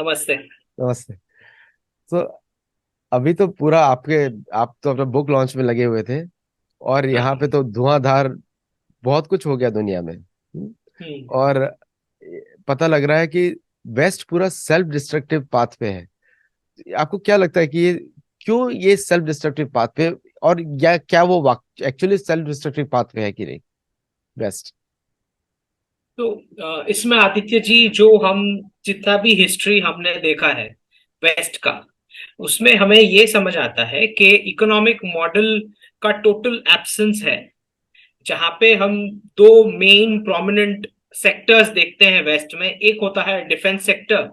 नमस्ते। नमस्ते। तो अभी तो पूरा आप तो अपना बुक लॉन्च में लगे हुए थे। और हाँ। यहाँ पे तो धुआंधार बहुत कुछ हो गया दुनिया में। हम्म। और पता लग रहा है कि वेस्ट पूरा सेल्फ डिस्ट्रक्टिव पाथ पे है। आपको क्या लगता है कि ये सेल्फ डिस्ट्रक्टिव पाथ पे, और या क्या वो एक्चुअली सेल्फ डिस्ट्रक्टिव पाथ पे है कि नहीं वेस्ट? तो इसमें आदित्य जी, जो हम जितना भी हिस्ट्री हमने देखा है वेस्ट का, उसमें हमें ये समझ आता है कि इकोनॉमिक मॉडल का टोटल एब्सेंस है। जहां पे हम दो मेन प्रोमिनेंट सेक्टर्स देखते हैं वेस्ट में, एक होता है डिफेंस सेक्टर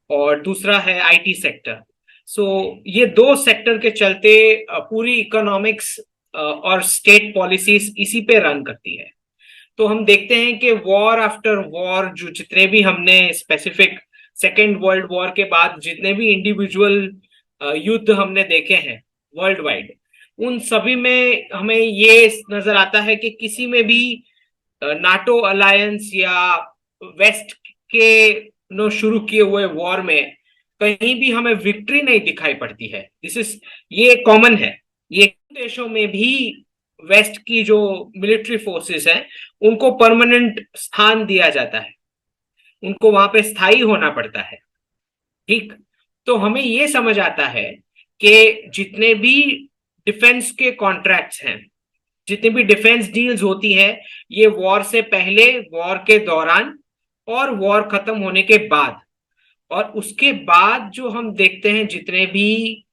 और दूसरा है आईटी सेक्टर। सो ये दो सेक्टर के चलते पूरी इकोनॉमिक्स और स्टेट पॉलिसीज इसी पे रन करती है। तो हम देखते हैं कि वॉर आफ्टर वॉर, जो जितने भी हमने स्पेसिफिक सेकेंड वर्ल्ड वॉर के बाद जितने भी इंडिविजुअल युद्ध हमने देखे हैं वर्ल्ड वाइड, उन सभी में हमें ये नजर आता है कि किसी में भी नाटो अलायंस या वेस्ट के नो शुरू किए हुए वॉर में कहीं भी हमें विक्ट्री नहीं दिखाई पड़ती है। दिस इज, ये कॉमन है। ये देशों में भी वेस्ट की जो मिलिट्री फोर्सेस हैं, उनको परमानेंट स्थान दिया जाता है, उनको वहां पे स्थायी होना पड़ता है। ठीक। तो हमें ये समझ आता है कि जितने भी डिफेंस के कॉन्ट्रैक्ट्स हैं, जितनी भी डिफेंस डील्स होती है, ये वॉर से पहले, वॉर के दौरान और वॉर खत्म होने के बाद, और उसके बाद जो हम देखते हैं जितने भी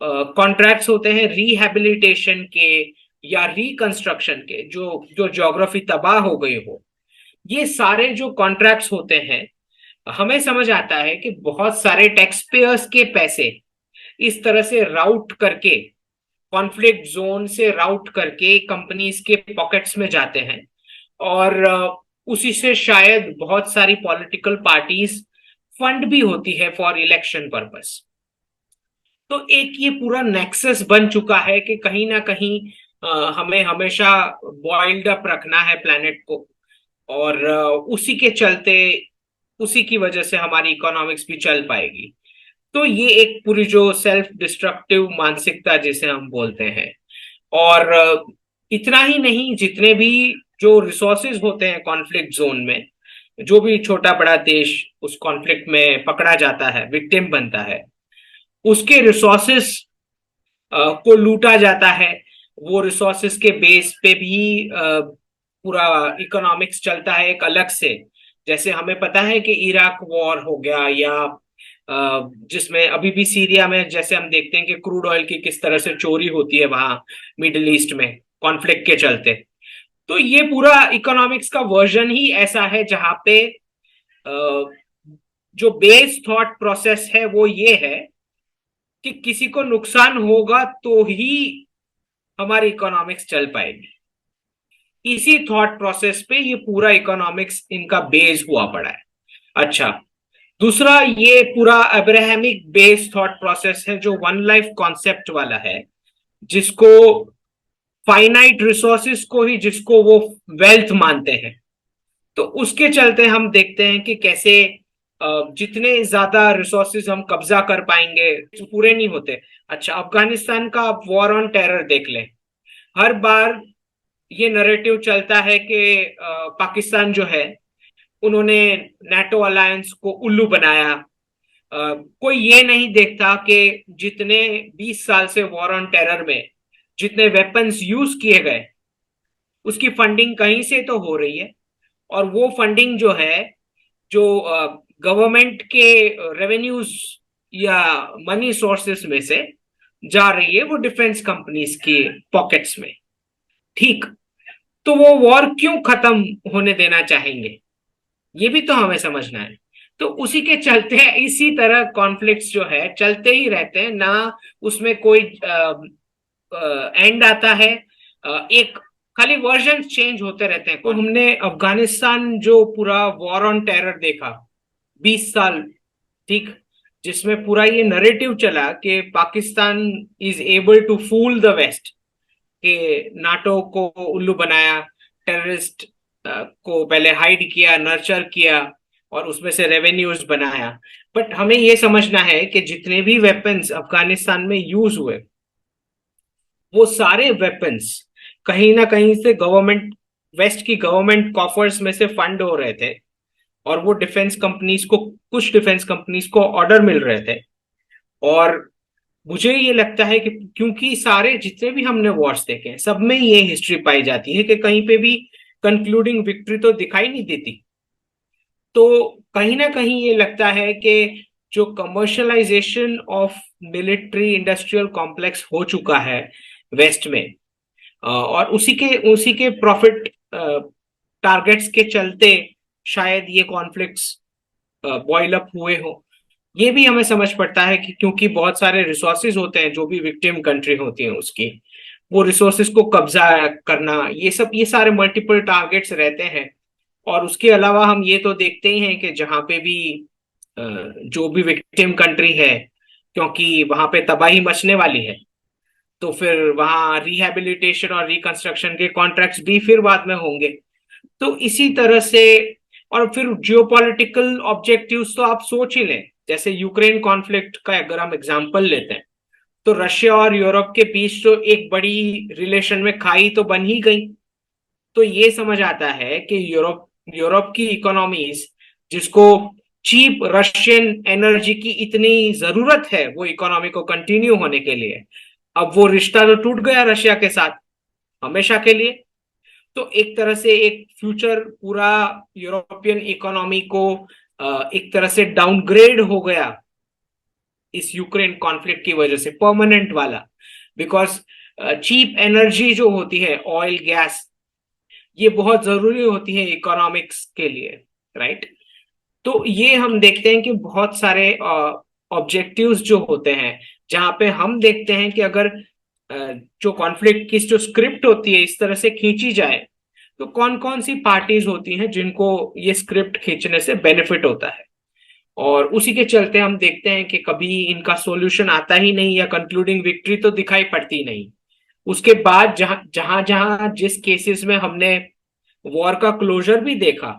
कॉन्ट्रैक्ट्स होते हैं रिहैबिलिटेशन के या रिकंस्ट्रक्शन के, जो जो ज्योग्राफी तबाह हो गई हो, ये सारे जो कॉन्ट्रैक्ट्स होते हैं, हमें समझ आता है कि बहुत सारे टैक्स पेयर्स के पैसे इस तरह से राउट करके, कॉन्फ्लिक्ट जोन से राउट करके कंपनीज के पॉकेट्स में जाते हैं। और उसी से शायद बहुत सारी पॉलिटिकल पार्टीज फंड भी होती है फॉर इलेक्शन पर्पस। तो एक ये पूरा नेक्सस बन चुका है कि कहीं ना कहीं हमें हमेशा बॉइल्ड अप रखना है प्लेनेट को। और उसी के चलते, उसी की वजह से हमारी इकोनॉमिक्स भी चल पाएगी। तो ये एक पूरी जो सेल्फ डिस्ट्रक्टिव मानसिकता जिसे हम बोलते हैं। और इतना ही नहीं, जितने भी जो रिसोर्सेज होते हैं कॉन्फ्लिक्ट जोन में, जो भी छोटा बड़ा देश उस कॉन्फ्लिक्ट में पकड़ा जाता है, विक्टिम बनता है, उसके रिसोर्सेस को लूटा जाता है। वो रिसोर्सेस के बेस पे भी पूरा इकोनॉमिक्स चलता है एक अलग से। जैसे हमें पता है कि इराक वॉर हो गया, या जिसमें अभी भी सीरिया में जैसे हम देखते हैं कि क्रूड ऑयल की किस तरह से चोरी होती है वहां मिडिल ईस्ट में कॉन्फ्लिक्ट के चलते। तो ये पूरा इकोनॉमिक्स का वर्जन ही ऐसा है जहां पे जो बेस थॉट प्रोसेस है वो ये है कि किसी को नुकसान होगा तो ही हमारी इकोनॉमिक्स चल पाएगी। इसी थॉट प्रोसेस पे ये पूरा इकोनॉमिक्स इनका बेस हुआ पड़ा है। अच्छा, दूसरा ये पूरा अब्राहमिक बेस थॉट प्रोसेस है जो वन लाइफ कॉन्सेप्ट वाला है, जिसको फाइनाइट रिसोर्सेस को ही जिसको वो वेल्थ मानते हैं। तो उसके चलते हम देखते हैं कि कैसे जितने ज्यादा रिसोर्सेज हम कब्जा कर पाएंगे तो पूरे नहीं होते। अच्छा, अफगानिस्तान का आप वॉर ऑन टेरर देख लें। हर बार ये नैरेटिव चलता है कि पाकिस्तान जो है, उन्होंने नाटो अलायंस को उल्लू बनाया। कोई ये नहीं देखता कि जितने 20 साल से वॉर ऑन टेरर में जितने वेपन्स यूज किए गए, उसकी फंडिंग कहीं से तो हो रही है। और वो फंडिंग जो है, जो गवर्नमेंट के रेवेन्यूज या मनी सोर्सेस में से जा रही है, वो डिफेंस कंपनीज के पॉकेट्स में। ठीक। तो वो वॉर क्यों खत्म होने देना चाहेंगे, ये भी तो हमें समझना है। तो उसी के चलते इसी तरह कॉन्फ्लिक्ट्स जो है चलते ही रहते हैं ना। उसमें कोई एंड आता है। एक खाली वर्जन चेंज होते रहते हैं। तो हमने अफगानिस्तान जो पूरा वॉर ऑन टेरर देखा 20 साल, ठीक, जिसमें पूरा ये नरेटिव चला कि Pakistan is able to fool the west, कि नाटो को उल्लू बनाया, टेररिस्ट को पहले हाइड किया, नर्चर किया, और उसमें से रेवेन्यूज बनाया। बट हमें ये समझना है कि जितने भी वेपन्स अफगानिस्तान में यूज हुए, वो सारे वेपन्स कहीं ना कहीं से गवर्नमेंट, वेस्ट की गवर्नमेंट कॉफर्स में से फंड हो रहे थे। और वो डिफेंस कंपनीज को, कुछ डिफेंस कंपनीज को ऑर्डर मिल रहे थे। और मुझे ये लगता है कि क्योंकि सारे जितने भी हमने वॉर्स देखे हैं, सब में ये हिस्ट्री पाई जाती है कि कहीं पे भी कंक्लूडिंग विक्ट्री तो दिखाई नहीं देती। तो कहीं ना कहीं ये लगता है कि जो commercialisation of military industrial complex हो चुका है वेस्ट में, और उसी के प्रॉफिट टारगेट्स के चलते शायद ये कॉन्फ्लिक्ट्स बॉइल अप हुए हो। ये भी हमें समझ पड़ता है कि क्योंकि बहुत सारे रिसोर्सेज होते हैं जो भी विक्टिम कंट्री होती है उसकी, वो रिसोर्सेज को कब्जा करना, ये सारे मल्टीपल टारगेट्स रहते हैं। और उसके अलावा हम ये तो देखते ही हैं कि जहाँ पे भी जो भी विक्टिम कंट्री है, क्योंकि वहां पे तबाही मचने वाली है, तो फिर वहां रिहैबिलिटेशन और रिकंस्ट्रक्शन के कॉन्ट्रैक्ट्स भी फिर बाद में होंगे। तो इसी तरह से, और फिर जियोपॉलिटिकल ऑब्जेक्टिव्स तो आप सोच ही लें, जैसे यूक्रेन कॉन्फ्लिक्ट का अगर हम एग्जांपल लेते हैं, तो रशिया और यूरोप के बीच तो एक बड़ी रिलेशन में खाई तो बन ही गई। तो ये समझ आता है कि यूरोप यूरोप की इकोनॉमीज, जिसको चीप रशियन एनर्जी की इतनी जरूरत है वो इकोनॉमी को कंटिन्यू होने के लिए, अब वो रिश्ता तो टूट गया रशिया के साथ हमेशा के लिए। तो एक तरह से एक फ्यूचर पूरा यूरोपियन इकोनॉमी को एक तरह से डाउनग्रेड हो गया इस यूक्रेन कॉन्फ्लिक्ट की वजह से, परमानेंट वाला। बिकॉज चीप एनर्जी जो होती है, ऑयल गैस, ये बहुत जरूरी होती है इकोनॉमिक्स के लिए, राइट। तो ये हम देखते हैं कि बहुत सारे ऑब्जेक्टिव्स जो होते हैं, जहां पे हम देखते हैं कि अगर जो कॉन्फ्लिक्ट की जो स्क्रिप्ट होती है इस तरह से खींची जाए, तो कौन कौन सी पार्टीज होती हैं जिनको ये स्क्रिप्ट खींचने से बेनिफिट होता है। और उसी के चलते हम देखते हैं कि कभी इनका सॉल्यूशन आता ही नहीं, या कंक्लूडिंग विक्ट्री तो दिखाई पड़ती नहीं। उसके बाद जहां जहां जहां जिस केसेस में हमने वॉर का क्लोजर भी देखा,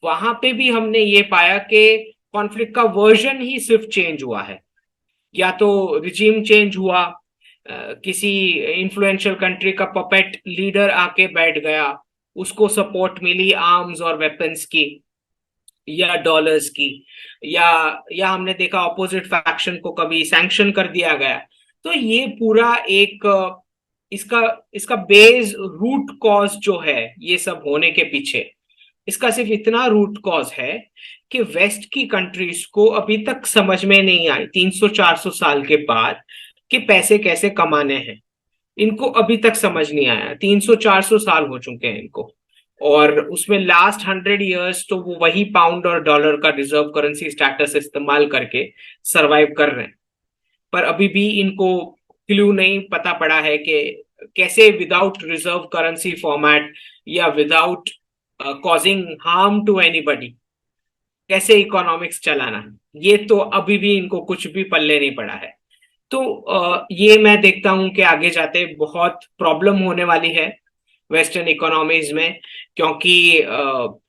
वहां पे भी हमने ये पाया कि कॉन्फ्लिक्ट का वर्जन ही सिर्फ चेंज हुआ है। या तो रिजीम चेंज हुआ, किसी इन्फ्लुएंशियल कंट्री का पपेट लीडर आके बैठ गया, उसको सपोर्ट मिली आर्म्स और वेपन्स की या डॉलर्स की, या हमने देखा ऑपोजिट फैक्शन को कभी सैंक्शन कर दिया गया। तो ये पूरा एक इसका इसका बेस रूट कॉज जो है ये सब होने के पीछे, इसका सिर्फ इतना रूट कॉज है कि वेस्ट की कंट्रीज को अभी तक समझ में नहीं आई 300-400 साल के बाद कि पैसे कैसे कमाने हैं। इनको अभी तक समझ नहीं आया, 300-400 साल हो चुके हैं इनको। और उसमें लास्ट 100 ईयर्स तो वो वही पाउंड और डॉलर का रिजर्व करेंसी स्टेटस इस्तेमाल करके सरवाइव कर रहे हैं। पर अभी भी इनको क्लू नहीं पता पड़ा है कि कैसे विदाउट रिजर्व करेंसी फॉर्मेट या without causing harm to anybody कैसे इकोनॉमिक्स चलाना है। ये तो अभी भी इनको कुछ भी पल्ले नहीं पड़ा है। तो ये मैं देखता हूं कि आगे जाते बहुत प्रॉब्लम होने वाली है वेस्टर्न इकोनॉमीज में, क्योंकि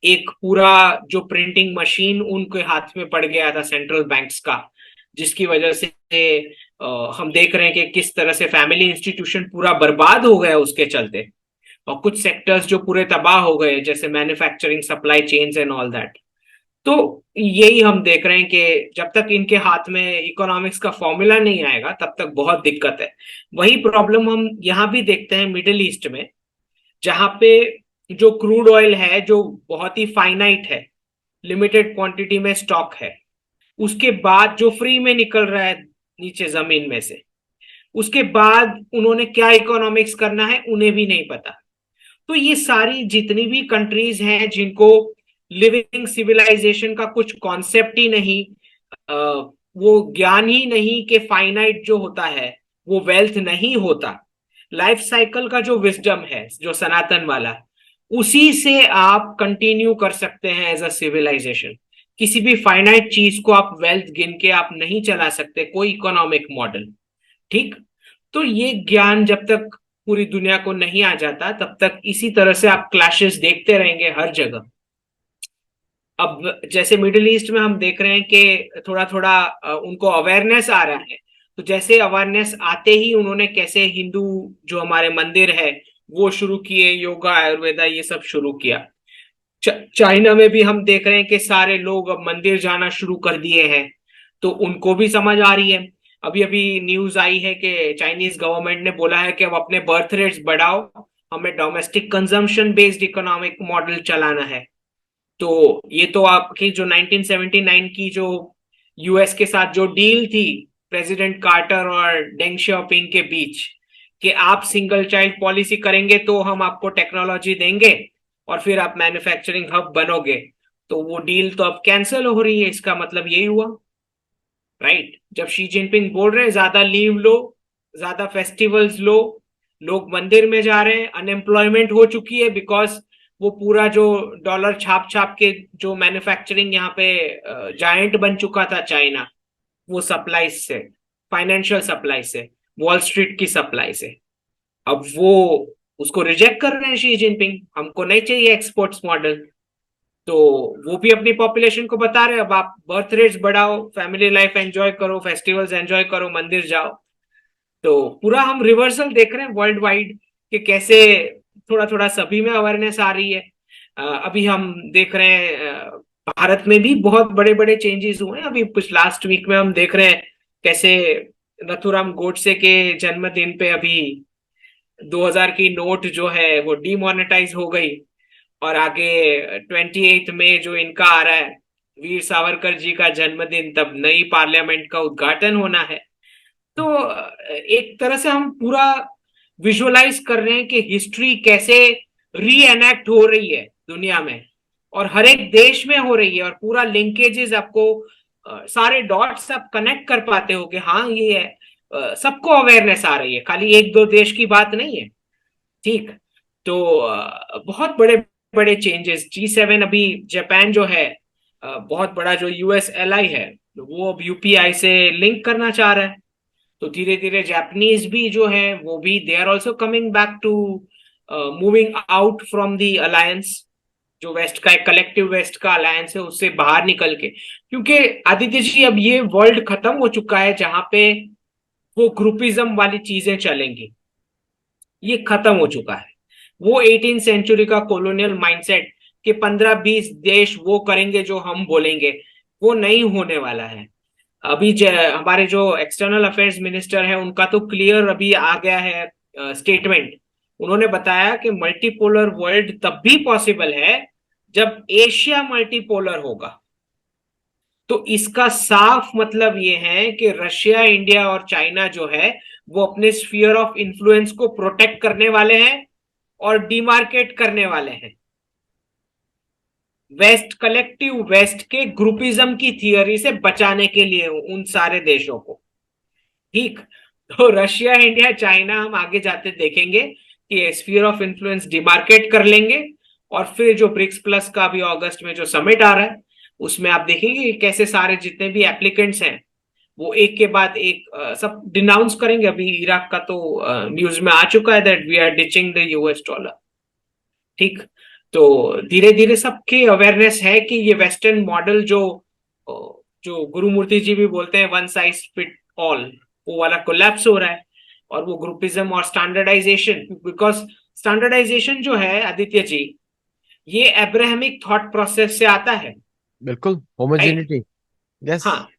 एक पूरा जो प्रिंटिंग मशीन उनके हाथ में पड़ गया था सेंट्रल बैंक्स का, जिसकी वजह से हम देख रहे हैं कि किस तरह से फैमिली इंस्टीट्यूशन पूरा बर्बाद हो गया उसके चलते, और कुछ सेक्टर्स जो पूरे तबाह हो गए जैसे manufacturing, supply chains and all that. तो यही हम देख रहे हैं कि जब तक इनके हाथ में इकोनॉमिक्स का फॉर्मूला नहीं आएगा तब तक बहुत दिक्कत है। वही प्रॉब्लम हम यहाँ भी देखते हैं मिडिल ईस्ट में, जहां पे जो क्रूड ऑयल है जो बहुत ही फाइनाइट है, लिमिटेड क्वांटिटी में स्टॉक है, उसके बाद जो फ्री में निकल रहा है नीचे जमीन में से, उसके बाद उन्होंने क्या इकोनॉमिक्स करना है उन्हें भी नहीं पता। तो ये सारी जितनी भी कंट्रीज हैं जिनको लिविंग सिविलाइजेशन का कुछ कॉन्सेप्ट ही नहीं, वो ज्ञान ही नहीं कि फाइनाइट जो होता है वो वेल्थ नहीं होता, लाइफ साइकिल का जो विजडम है जो सनातन वाला, उसी से आप कंटिन्यू कर सकते हैं एज अ सिविलाइजेशन। किसी भी फाइनाइट चीज को आप वेल्थ गिन के आप नहीं चला सकते कोई इकोनॉमिक मॉडल, ठीक। तो ये ज्ञान जब तक पूरी दुनिया को नहीं आ जाता तब तक इसी तरह से आप क्लैशेस देखते रहेंगे हर जगह। अब जैसे मिडिल ईस्ट में हम देख रहे हैं कि थोड़ा थोड़ा उनको अवेयरनेस आ रहा है। तो जैसे अवेयरनेस आते ही उन्होंने कैसे हिंदू जो हमारे मंदिर है वो शुरू किए, योगा आयुर्वेदा ये सब शुरू किया। चाइना में भी हम देख रहे हैं कि सारे लोग अब मंदिर जाना शुरू कर दिए हैं, तो उनको भी समझ आ रही है। अभी अभी न्यूज आई है कि चाइनीज गवर्नमेंट ने बोला है कि अब अपने बर्थ रेट्स बढ़ाओ, हमें domestic consumption based economic model चलाना है। तो ये तो आपकी जो 1979 की जो यूएस के साथ जो डील थी प्रेसिडेंट कार्टर और डेंग शाओपिंग के बीच, कि आप सिंगल चाइल्ड पॉलिसी करेंगे तो हम आपको टेक्नोलॉजी देंगे और फिर आप मैन्युफैक्चरिंग हब बनोगे, तो वो डील तो अब कैंसिल हो रही है। इसका मतलब यही हुआ, राइट? जब शी जिनपिंग बोल रहे हैं ज्यादा लीव लो, ज्यादा फेस्टिवल्स लो, लोग मंदिर में जा रहे हैं, अनएम्प्लॉयमेंट हो चुकी है बिकॉज वो पूरा जो डॉलर छाप छाप के जो मैन्युफैक्चरिंग यहाँ पे जायंट बन चुका था चाइना, वो सप्लाई से, फाइनेंशियल सप्लाई से, वॉल स्ट्रीट की सप्लाई से, अब वो उसको रिजेक्ट कर रहे हैं शी जिनपिंग, हमको नहीं चाहिए एक्सपोर्ट्स मॉडल। तो वो भी अपनी पॉपुलेशन को बता रहे हैं अब आप बर्थ रेट्स बढ़ाओ, फैमिली लाइफ एंजॉय करो, फेस्टिवल्स एंजॉय करो, मंदिर जाओ। तो पूरा हम रिवर्सल देख रहे हैं वर्ल्ड वाइड कि कैसे थोड़ा थोड़ा सभी में अवेयरनेस आ रही है। अभी हम देख रहे हैं भारत में भी बहुत बड़े बड़े चेंजेस हुए हैं। अभी कुछ लास्ट वीक में हम देख रहे हैं कैसे नथुराम गोडसे के जन्मदिन पे अभी 2000 की नोट जो है वो डीमोनेटाइज हो गई, और आगे 28 मई जो इनका आ रहा है वीर सावरकर जी का जन्मदिन, तब नई पार्लियामेंट का उद्घाटन होना है। तो एक तरह से हम पूरा विजुअलाइज कर रहे हैं कि हिस्ट्री कैसे री एनेक्ट हो रही है दुनिया में, और हर एक देश में हो रही है, और पूरा लिंकेजेस आपको सारे डॉट्स आप कनेक्ट कर पाते हो कि हाँ ये है, सबको अवेयरनेस आ रही है, खाली एक दो देश की बात नहीं है। ठीक। तो बहुत बड़े बड़े चेंजेस, G7 अभी जापान जो है बहुत बड़ा जो यूएस एलआई है, वो अब यूपीआई से लिंक करना चाह रहा है। तो धीरे धीरे जापानीज भी जो है वो भी they are also coming back to moving out from the alliance, जो वेस्ट का एक कलेक्टिव वेस्ट का अलायंस है उससे बाहर निकल के, क्योंकि आदित्य जी अब ये वर्ल्ड खत्म हो चुका है जहां पे वो ग्रुपिज्म वाली चीजें चलेंगी, ये खत्म हो चुका है। वो 18th सेंचुरी का कॉलोनियल माइंडसेट कि 15-20 देश वो करेंगे जो हम बोलेंगे, वो नहीं होने वाला है। अभी हमारे जो एक्सटर्नल अफेयर्स मिनिस्टर है उनका तो क्लियर अभी आ गया है स्टेटमेंट। उन्होंने बताया कि मल्टीपोलर वर्ल्ड तब भी पॉसिबल है जब एशिया मल्टीपोलर होगा। तो इसका साफ मतलब ये है कि रशिया, इंडिया और चाइना जो है वो अपने स्फीयर ऑफ इन्फ्लुएंस को प्रोटेक्ट करने वाले हैं और डिमार्केट करने वाले हैं वेस्ट, कलेक्टिव वेस्ट के ग्रुपिज्म की थियरी से बचाने के लिए उन सारे देशों को। ठीक। तो रशिया, इंडिया, चाइना हम आगे जाते देखेंगे कि स्फीयर ऑफ इन्फ्लुएंस डिमार्केट कर लेंगे, और फिर जो ब्रिक्स प्लस का भी अगस्त में जो समिट आ रहा है उसमें आप देखेंगे कि कैसे सारे जितने भी एप्लीकेंट्स हैं वो एक के बाद एक सब डिनाउंस करेंगे। अभी इराक का तो न्यूज में आ चुका है that we are ditching the US dollar. ठीक। तो धीरे धीरे सबके अवेयरनेस है कि ये वेस्टर्न मॉडल जो जो गुरुमूर्ति जी भी बोलते हैं वन साइज फिट ऑल, वो वाला कोलैप्स हो रहा है। और वो ग्रुपिज्म और स्टैंडर्डाइजेशन, बिकॉज स्टैंडर्डाइजेशन जो है आदित्य जी, ये अब्राहमिक थॉट प्रोसेस से आता है। बिल्कुल, राइट। होमोजेनिटी। यस। हाँ।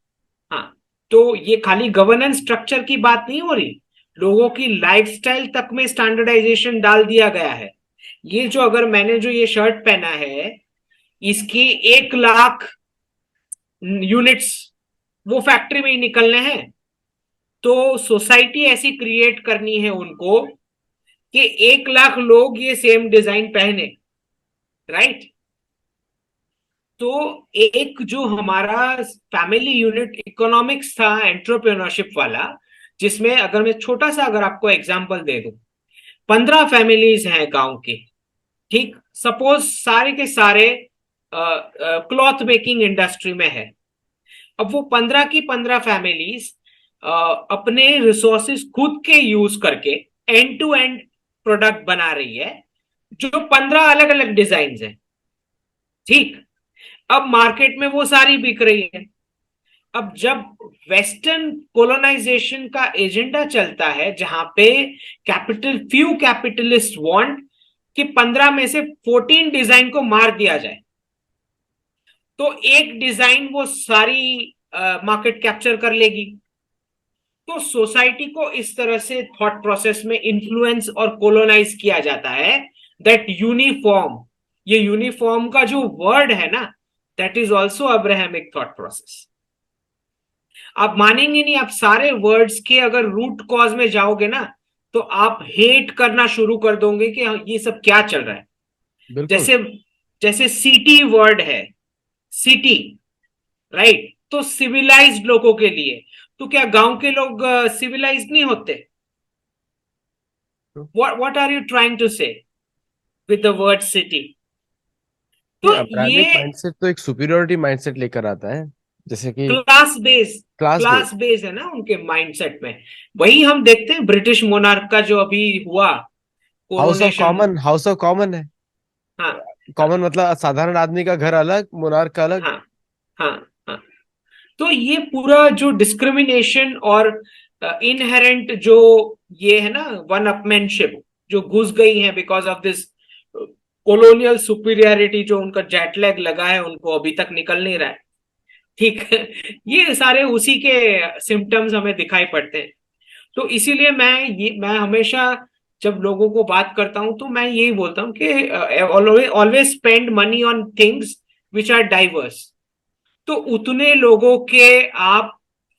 हाँ। तो ये खाली गवर्नेंस स्ट्रक्चर की बात नहीं हो रही, लोगों की लाइफस्टाइल तक में स्टैंडर्डाइजेशन डाल दिया गया है। ये जो अगर मैंने जो ये शर्ट पहना है इसकी 1 लाख यूनिट्स वो फैक्ट्री में ही निकलने हैं। तो सोसाइटी ऐसी क्रिएट करनी है उनको कि 1 लाख लोग ये सेम डिजाइन पहने, राइट? तो एक जो हमारा फैमिली यूनिट इकोनॉमिक्स था एंटरप्रेन्योरशिप वाला, जिसमें अगर मैं छोटा सा अगर आपको एग्जांपल दे दूं, 15 फैमिलीज हैं गांव की। ठीक। सपोज सारे के सारे क्लॉथ मेकिंग इंडस्ट्री में है। अब वो 15 की 15 फैमिलीज अपने रिसोर्सेज खुद के यूज करके एंड टू एंड प्रोडक्ट बना रही है, जो 15 अलग अलग डिजाइन है। ठीक। अब मार्केट में वो सारी बिक रही है। अब जब वेस्टर्न कोलोनाइजेशन का एजेंडा चलता है, जहां पे फ्यू कैपिटलिस्ट वांट कि 15 में से 14 डिजाइन को मार दिया जाए, तो एक डिजाइन वो सारी मार्केट कैप्चर कर लेगी। तो सोसाइटी को इस तरह से थॉट प्रोसेस में इन्फ्लुएंस और कोलोनाइज किया जाता है, दैट यूनिफॉर्म, ये यूनिफॉर्म का जो वर्ड है ना, that is also Abrahamic thought process. आप मानेंगे नहीं, आप सारे वर्ड्स के अगर रूट कॉज में जाओगे ना, तो आप हेट करना शुरू कर दोगे कि ये सब क्या चल रहा है। बिल्कुल। जैसे जैसे सिटी वर्ड है, सिटी, राइट, तो सिविलाइज्ड लोगों के लिए। तो क्या गांव के लोग सिविलाइज्ड नहीं होते? What are you trying to say with the word city? ये तो अब्राहमिक ये माइंडसेट तो एक सुपीरियोरिटी माइंडसेट लेकर आता है, जैसे कि class base, class based. Class base है ना उनके माइंडसेट में। वही हम देखते हैं ब्रिटिश मोनार्क का जो अभी हुआ कोरोनेशन। हाउस ऑफ कॉमन है। हाँ, हाँ, कॉमन मतलब साधारण आदमी का घर अलग, मोनार्क का अलग। हाँ, हाँ, हाँ। तो ये पूरा जो डिस्क्रिमिनेशन और इनहेरेंट जो ये है ना, वन अपमैनशिप जो घुस गई है because of this colonial superiority, जो उनका जेटलैग लगा है उनको अभी तक निकल नहीं रहा है। ठीक है। ये सारे उसी के सिम्टम्स हमें दिखाई पड़ते हैं। तो इसीलिए मैं हमेशा जब लोगों को बात करता हूं तो मैं यही बोलता हूं कि always spend money on things which are diverse. तो उतने लोगों के आप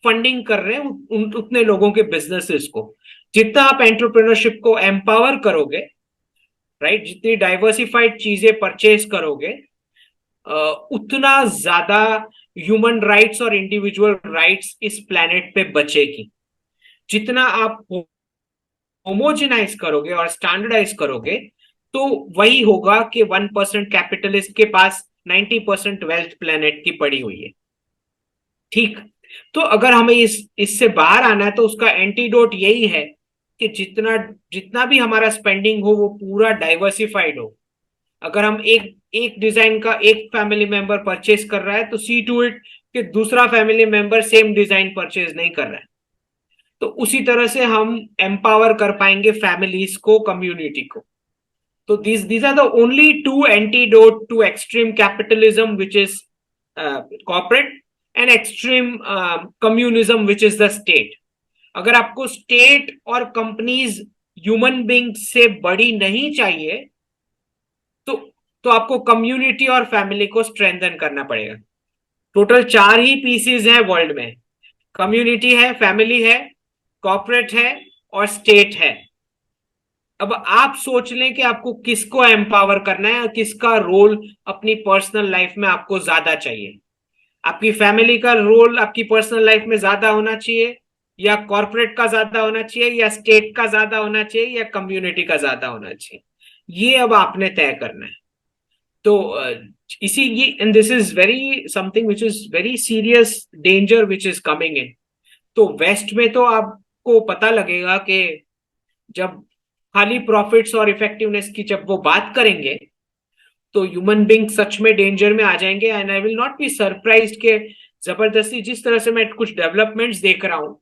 फंडिंग कर रहे हैं, उतने लोगों के बिजनेसेस को। जितना आप एंटरप्रेन्योरशिप को एम्पावर करोगे, राइट, जितनी डाइवर्सिफाइड चीजें परचेज करोगे, उतना ज्यादा ह्यूमन राइट्स और इंडिविजुअल राइट्स इस प्लेनेट पे बचेगी। जितना आप होमोजेनाइज करोगे और स्टैंडर्डाइज करोगे, तो वही होगा कि 1% कैपिटलिस्ट के पास 90% वेल्थ प्लेनेट की पड़ी हुई है। ठीक। तो अगर हमें इससे बाहर आना है, तो उसका एंटीडोट यही है कि जितना जितना भी हमारा स्पेंडिंग हो वो पूरा डाइवर्सिफाइड हो। अगर हम एक एक डिजाइन का एक फैमिली मेंबर परचेज कर रहा है, तो सी टू इट कि दूसरा family member same design purchase नहीं कर रहा है। तो उसी तरह से हम एम्पावर कर पाएंगे फैमिलीज को, कम्युनिटी को। तो these are the only two antidote to extreme capitalism, which is corporate, and extreme communism, which is the state. अगर आपको स्टेट और कंपनीज ह्यूमन बींग से बड़ी नहीं चाहिए, तो तो आपको कम्युनिटी और फैमिली को स्ट्रेंथन करना पड़ेगा। टोटल 4 ही पीसीज हैं वर्ल्ड में। कम्युनिटी है, फैमिली है, कॉर्पोरेट है, और स्टेट है। अब आप सोच लें कि आपको किसको एम्पावर करना है और किसका रोल अपनी पर्सनल लाइफ में आपको ज्यादा चाहिए। आपकी फैमिली का रोल आपकी पर्सनल लाइफ में ज्यादा होना चाहिए, या कॉर्पोरेट का ज्यादा होना चाहिए, या स्टेट का ज्यादा होना चाहिए, या कम्युनिटी का ज्यादा होना चाहिए। ये अब आपने तय करना है। तो इसी ये and this is very something which is very serious danger which is coming in. तो वेस्ट में तो आपको पता लगेगा कि जब खाली प्रॉफिट्स और इफेक्टिवनेस की जब वो बात करेंगे, तो ह्यूमन बींग सच में डेंजर में आ जाएंगे। And I will not be surprised के जबरदस्ती जिस तरह से मैं कुछ डेवलपमेंट्स देख रहा हूं,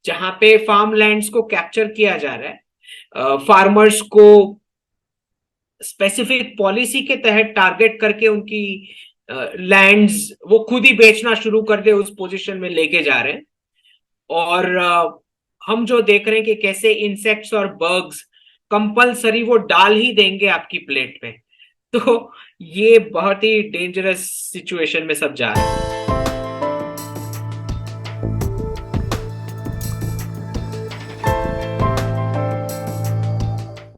जहां पे फार्म लैंड्स को कैप्चर किया जा रहा है, फार्मर्स को स्पेसिफिक पॉलिसी के तहत टारगेट करके उनकी लैंड्स वो खुद ही बेचना शुरू कर दे, उस पोजीशन में लेके जा रहे हैं। और हम जो देख रहे हैं कि कैसे इंसेक्ट्स और बर्ड्स कंपलसरी वो डाल ही देंगे आपकी प्लेट में। तो ये बहुत ही डेंजरस सिचुएशन में सब जा रहे हैं।